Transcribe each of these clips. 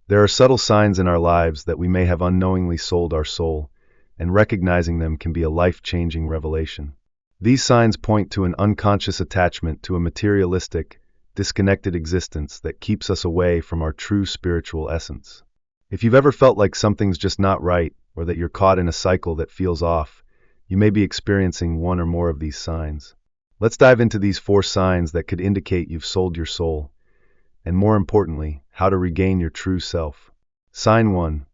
There are subtle signs in our lives that we may have unknowingly sold our soul, and recognizing them can be a life-changing revelation. These signs point to an unconscious attachment to a materialistic, disconnected existence that keeps us away from our true spiritual essence. If you've ever felt like something's just not right, or that you're caught in a cycle that feels off, you may be experiencing one or more of these signs. Let's dive into these 4 signs that could indicate you've sold your soul, and more importantly, how to regain your true self. Sign 1.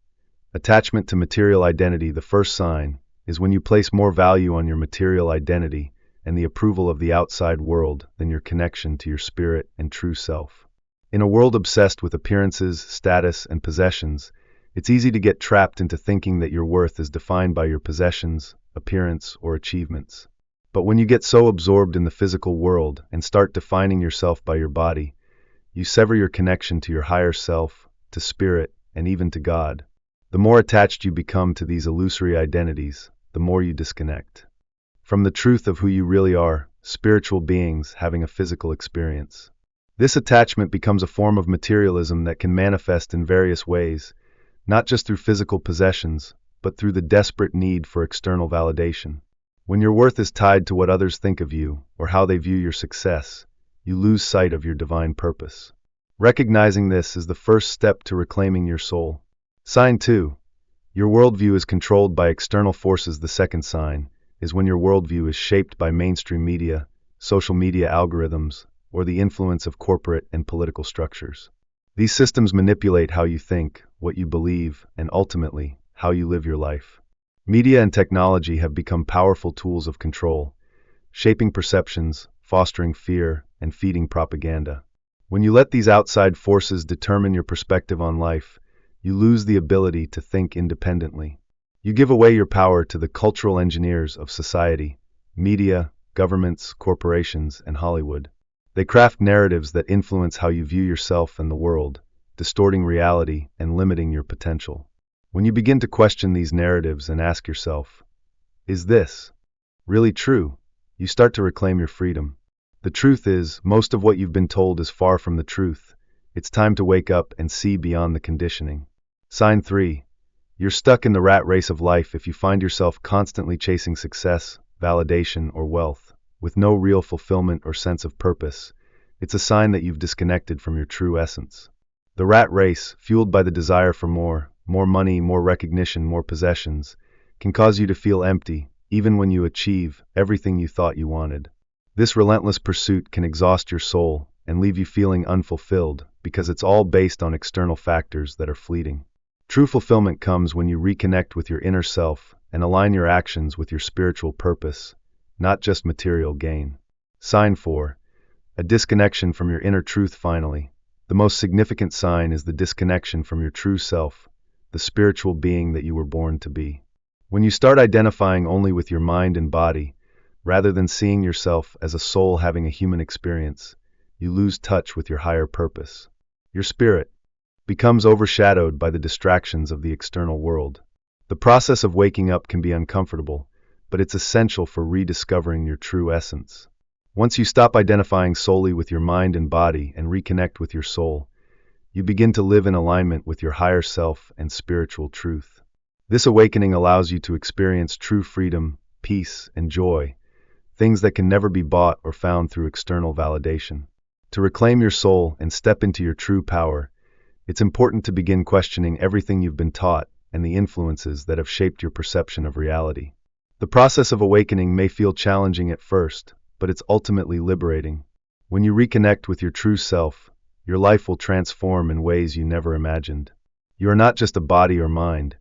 Attachment to material identity. The first sign is when you place more value on your material identity and the approval of the outside world than your connection to your spirit and true self. In a world obsessed with appearances, status, and possessions, it's easy to get trapped into thinking that your worth is defined by your possessions, appearance, or achievements. But when you get so absorbed in the physical world and start defining yourself by your body, you sever your connection to your higher self, to spirit, and even to God. The more attached you become to these illusory identities, the more you disconnect from the truth of who you really are, spiritual beings having a physical experience. This attachment becomes a form of materialism that can manifest in various ways, not just through physical possessions, but through the desperate need for external validation. When your worth is tied to what others think of you, or how they view your success, you lose sight of your divine purpose. Recognizing this is the first step to reclaiming your soul. Sign 2. Your worldview is controlled by external forces. The second sign is when your worldview is shaped by mainstream media, social media algorithms, or the influence of corporate and political structures. These systems manipulate how you think, what you believe, and ultimately, how you live your life. Media and technology have become powerful tools of control, shaping perceptions, fostering fear, and feeding propaganda. When you let these outside forces determine your perspective on life, you lose the ability to think independently. You give away your power to the cultural engineers of society, media, governments, corporations, and Hollywood. They craft narratives that influence how you view yourself and the world, distorting reality and limiting your potential. When you begin to question these narratives and ask yourself, is this really true? You start to reclaim your freedom. The truth is, most of what you've been told is far from the truth. It's time to wake up and see beyond the conditioning. Sign 3. You're stuck in the rat race of life. If you find yourself constantly chasing success, validation, or wealth, with no real fulfillment or sense of purpose, it's a sign that you've disconnected from your true essence. The rat race, fueled by the desire for more money, more recognition, more possessions, can cause you to feel empty, even when you achieve everything you thought you wanted. This relentless pursuit can exhaust your soul and leave you feeling unfulfilled because it's all based on external factors that are fleeting. True fulfillment comes when you reconnect with your inner self and align your actions with your spiritual purpose, not just material gain. Sign 4. A disconnection from your inner truth. Finally, the most significant sign is the disconnection from your true self, the spiritual being that you were born to be. When you start identifying only with your mind and body, rather than seeing yourself as a soul having a human experience, you lose touch with your higher purpose. Your spirit becomes overshadowed by the distractions of the external world. The process of waking up can be uncomfortable, but it's essential for rediscovering your true essence. Once you stop identifying solely with your mind and body and reconnect with your soul, you begin to live in alignment with your higher self and spiritual truth. This awakening allows you to experience true freedom, peace, and joy, things that can never be bought or found through external validation. To reclaim your soul and step into your true power, it's important to begin questioning everything you've been taught and the influences that have shaped your perception of reality. The process of awakening may feel challenging at first, but it's ultimately liberating. When you reconnect with your true self, your life will transform in ways you never imagined. You are not just a body or mind.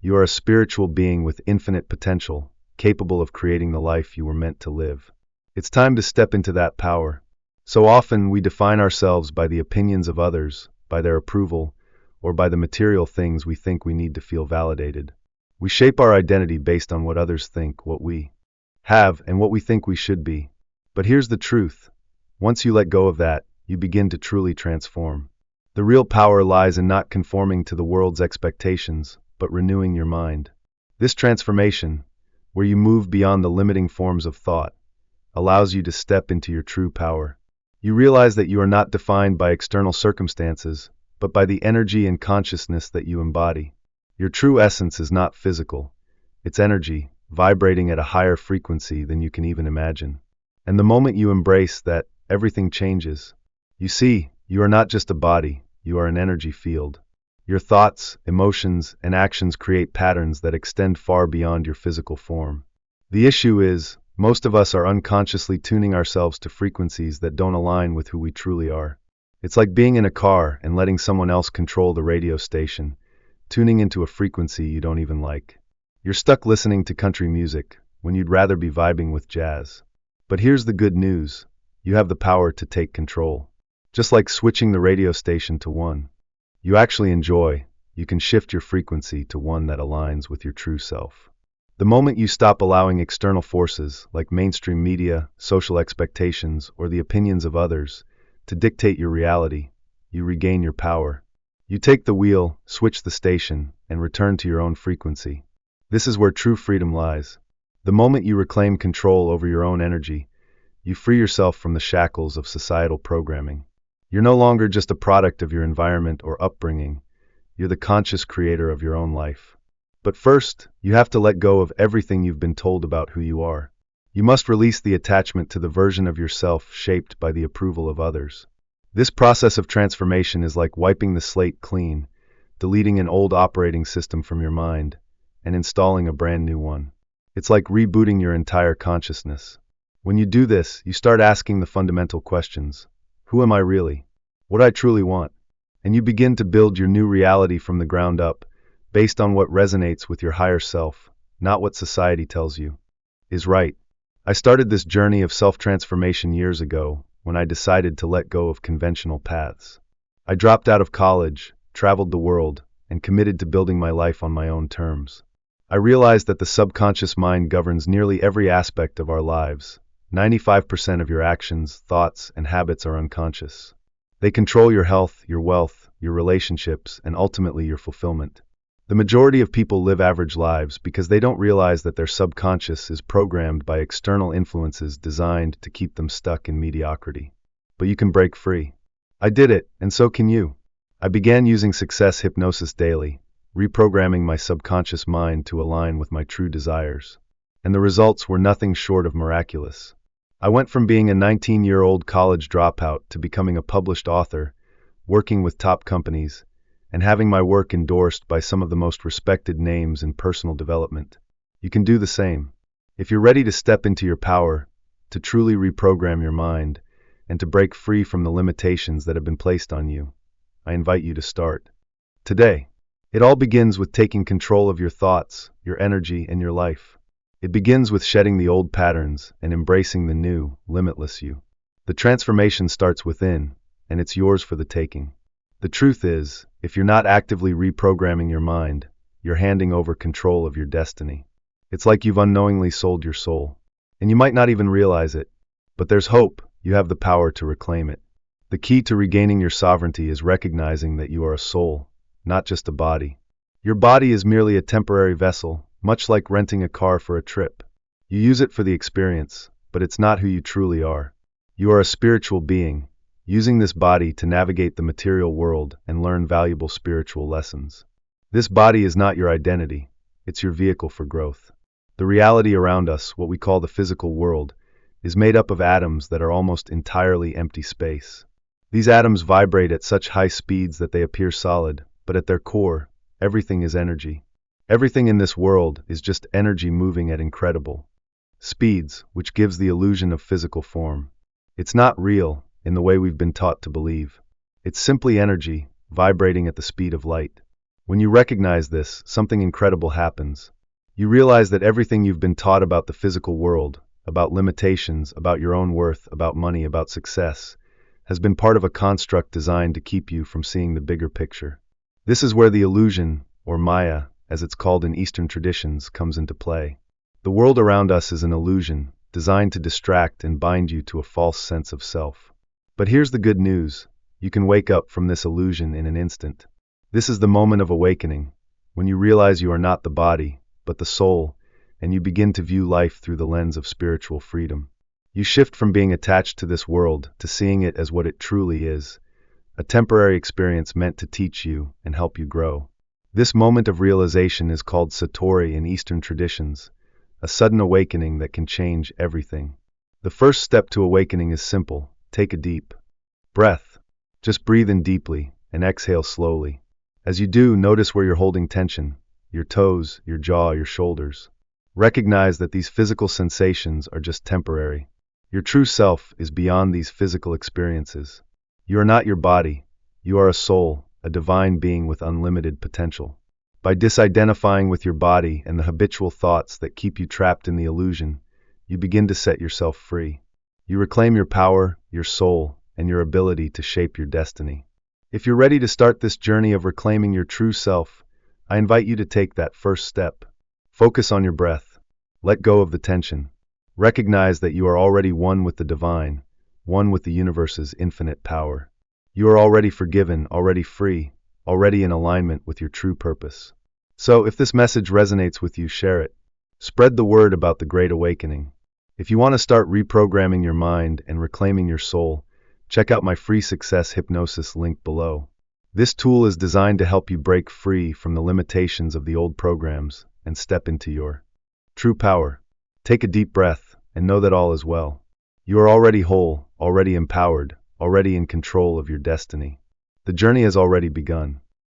You are a spiritual being with infinite potential, capable of creating the life you were meant to live. It's time to step into that power. So often we define ourselves by the opinions of others, by their approval, or by the material things we think we need to feel validated. We shape our identity based on what others think, what we have, and what we think we should be. But here's the truth. Once you let go of that, you begin to truly transform. The real power lies in not conforming to the world's expectations, but renewing your mind. This transformation, where you move beyond the limiting forms of thought, allows you to step into your true power. You realize that you are not defined by external circumstances, but by the energy and consciousness that you embody. Your true essence is not physical. It's energy, vibrating at a higher frequency than you can even imagine. And the moment you embrace that, everything changes. You see, you are not just a body, you are an energy field. Your thoughts, emotions, and actions create patterns that extend far beyond your physical form. The issue is, most of us are unconsciously tuning ourselves to frequencies that don't align with who we truly are. It's like being in a car and letting someone else control the radio station, tuning into a frequency you don't even like. You're stuck listening to country music when you'd rather be vibing with jazz. But here's the good news. You have the power to take control. Just like switching the radio station to one you actually enjoy, you can shift your frequency to one that aligns with your true self. The moment you stop allowing external forces like mainstream media, social expectations, or the opinions of others to dictate your reality, you regain your power. You take the wheel, switch the station, and return to your own frequency. This is where true freedom lies. The moment you reclaim control over your own energy, you free yourself from the shackles of societal programming. You're no longer just a product of your environment or upbringing. You're the conscious creator of your own life. But first, you have to let go of everything you've been told about who you are. You must release the attachment to the version of yourself shaped by the approval of others. This process of transformation is like wiping the slate clean, deleting an old operating system from your mind, and installing a brand new one. It's like rebooting your entire consciousness. When you do this, you start asking the fundamental questions. Who am I really? What I truly want? And you begin to build your new reality from the ground up, based on what resonates with your higher self, not what society tells you is right. I started this journey of self-transformation years ago when I decided to let go of conventional paths. I dropped out of college, traveled the world, and committed to building my life on my own terms. I realized that the subconscious mind governs nearly every aspect of our lives. 95% of your actions, thoughts, and habits are unconscious. They control your health, your wealth, your relationships, and ultimately your fulfillment. The majority of people live average lives because they don't realize that their subconscious is programmed by external influences designed to keep them stuck in mediocrity. But you can break free. I did it, and so can you. I began using success hypnosis daily, reprogramming my subconscious mind to align with my true desires. And the results were nothing short of miraculous. I went from being a 19-year-old college dropout to becoming a published author, working with top companies, and having my work endorsed by some of the most respected names in personal development. You can do the same. If you're ready to step into your power, to truly reprogram your mind, and to break free from the limitations that have been placed on you, I invite you to start today. It all begins with taking control of your thoughts, your energy, and your life. It begins with shedding the old patterns and embracing the new, limitless you. The transformation starts within, and it's yours for the taking. The truth is, if you're not actively reprogramming your mind, you're handing over control of your destiny. It's like you've unknowingly sold your soul. And you might not even realize it. But there's hope. You have the power to reclaim it. The key to regaining your sovereignty is recognizing that you are a soul, not just a body. Your body is merely a temporary vessel, much like renting a car for a trip. You use it for the experience, but it's not who you truly are. You are a spiritual being, using this body to navigate the material world and learn valuable spiritual lessons. This body is not your identity, it's your vehicle for growth. The reality around us, what we call the physical world, is made up of atoms that are almost entirely empty space. These atoms vibrate at such high speeds that they appear solid, but at their core, everything is energy. Everything in this world is just energy moving at incredible speeds, which gives the illusion of physical form. It's not real, in the way we've been taught to believe. It's simply energy, vibrating at the speed of light. When you recognize this, something incredible happens. You realize that everything you've been taught about the physical world, about limitations, about your own worth, about money, about success, has been part of a construct designed to keep you from seeing the bigger picture. This is where the illusion, or Maya, as it's called in Eastern traditions, comes into play. The world around us is an illusion, designed to distract and bind you to a false sense of self. But here's the good news. You can wake up from this illusion in an instant. This is the moment of awakening, when you realize you are not the body, but the soul, and you begin to view life through the lens of spiritual freedom. You shift from being attached to this world to seeing it as what it truly is, a temporary experience meant to teach you and help you grow. This moment of realization is called Satori in Eastern traditions, a sudden awakening that can change everything. The first step to awakening is simple: take a deep breath. Just breathe in deeply and exhale slowly. As you do, notice where you're holding tension: your toes, your jaw, your shoulders. Recognize that these physical sensations are just temporary. Your true self is beyond these physical experiences. You are not your body. You are a soul, a divine being with unlimited potential. By disidentifying with your body and the habitual thoughts that keep you trapped in the illusion, you begin to set yourself free. You reclaim your power, your soul, and your ability to shape your destiny. If you're ready to start this journey of reclaiming your true self, I invite you to take that first step. Focus on your breath. Let go of the tension. Recognize that you are already one with the divine, one with the universe's infinite power. You are already forgiven, already free, already in alignment with your true purpose. So, if this message resonates with you, share it. Spread the word about the Great Awakening. If you want to start reprogramming your mind and reclaiming your soul, check out my free success hypnosis link below. This tool is designed to help you break free from the limitations of the old programs and step into your true power. Take a deep breath and know that all is well. You are already whole, already empowered, already in control of your destiny. The journey has already begun.